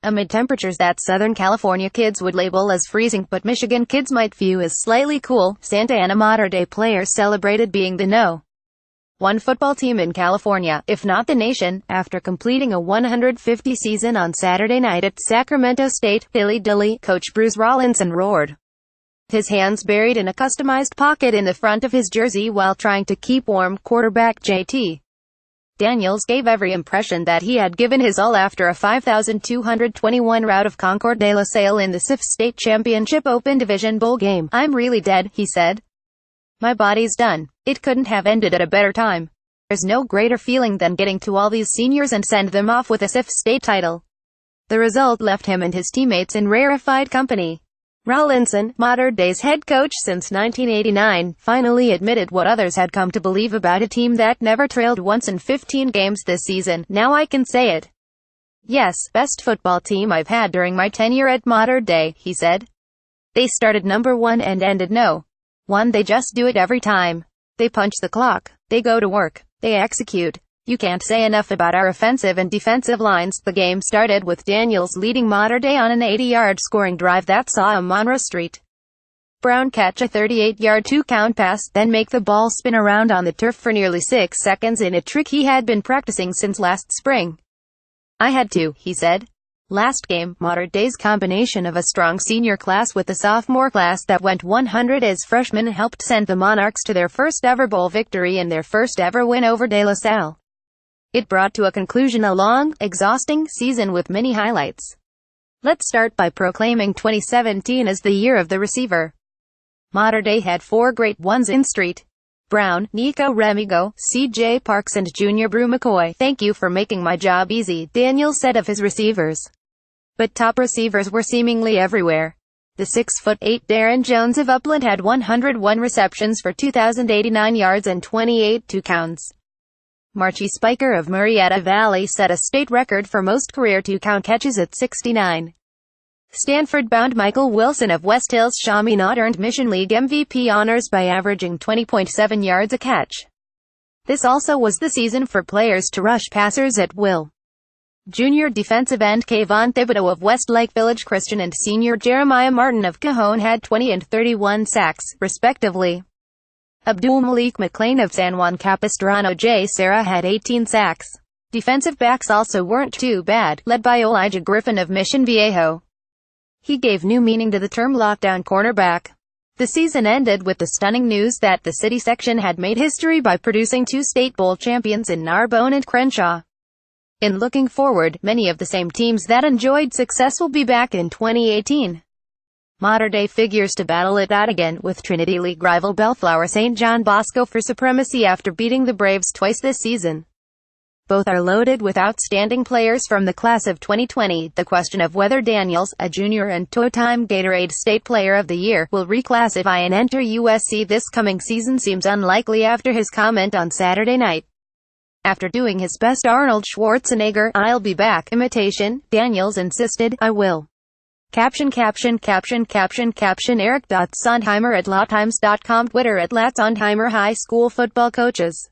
amid temperatures that Southern California kids would label as freezing but Michigan kids might view as slightly cool. Santa Ana Mater Dei players celebrated being the No. 1 football team in California, if not the nation, after completing a 150 season on Saturday night at Sacramento State. Dilly Dilly, coach Bruce Rollinson roared, his hands buried in a customized pocket in the front of his jersey while trying to keep warm. Quarterback J.T. Daniels gave every impression that he had given his all after a 5,221 rout of Concord de la Salle in the SUBCRIBE State Championship Open Division Bowl game. "I'm really dead," he said. "My body's done. It couldn't have ended at a better time. There's no greater feeling than getting to all these seniors and send them off with a SUBCRIBE State title." The result left him and his teammates in rarefied company. Rollinson, Mater Dei's head coach since 1989, finally admitted what others had come to believe about a team that never trailed once in 15 games this season. "Now I can say it. Yes, best football team I've had during my tenure at Mater Dei," he said. "They started number 1 and ended no. 1. They just do it every time. They punch the clock. They go to work. They execute. You can't say enough about our offensive and defensive lines." The game started with Daniels leading Mater Dei on an 80-yard scoring drive that saw a Monroe St. Brown catch a 38-yard 2-count pass, then make the ball spin around on the turf for nearly 6 seconds in a trick he had been practicing since last spring. "I had to," he said. Last game, Mater Dei's combination of a strong senior class with a sophomore class that went 100 as freshmen helped send the Monarchs to their first ever bowl victory and their first ever win over De La Salle. It brought to a conclusion a long, exhausting season with many highlights. Let's start by proclaiming 2017 as the year of the receiver. Mater Dei had 4 great ones in St. Brown, Nico Remigo, C.J. Parks and Junior Brew McCoy. "Thank you for making my job easy," Daniels said of his receivers. But top receivers were seemingly everywhere. The 6'8" Darren Jones of Upland had 101 receptions for 2,089 yards and 28 2-counts. Marchie Spiker of Murrieta Valley set a state record for most career 2-count catches at 69. Stanford-bound Michael Wilson of West Hills Chaminade earned Mission League MVP honors by averaging 20.7 yards a catch. This also was the season for players to rush passers at will. Junior defensive end Kayvon Thibodeau of West Lake Village Christian and senior Jeremiah Martin of Cajon had 20 and 31 sacks, respectively. Abdul Malik McLean of San Juan Capistrano J. Serra had 18 sacks. Defensive backs also weren't too bad, led by Elijah Griffin of Mission Viejo. He gave new meaning to the term lockdown cornerback. The season ended with the stunning news that the city section had made history by producing 2 state bowl champions in Narbonne and Crenshaw. In looking forward, many of the same teams that enjoyed success will be back in 2018. Mater Dei figures to battle it out again with Trinity League rival Bellflower St. John Bosco for supremacy after beating the Braves twice this season. Both are loaded with outstanding players from the class of 2020. The question of whether Daniels, a junior and two-time Gatorade State Player of the Year, will reclassify and enter USC this coming season seems unlikely after his comment on Saturday night. After doing his best Arnold Schwarzenegger, "I'll be back" imitation, Daniels insisted, "I will." Caption Eric. Sondheimer at lawtimes.com. Twitter at @Sondheimer High School Football Coaches.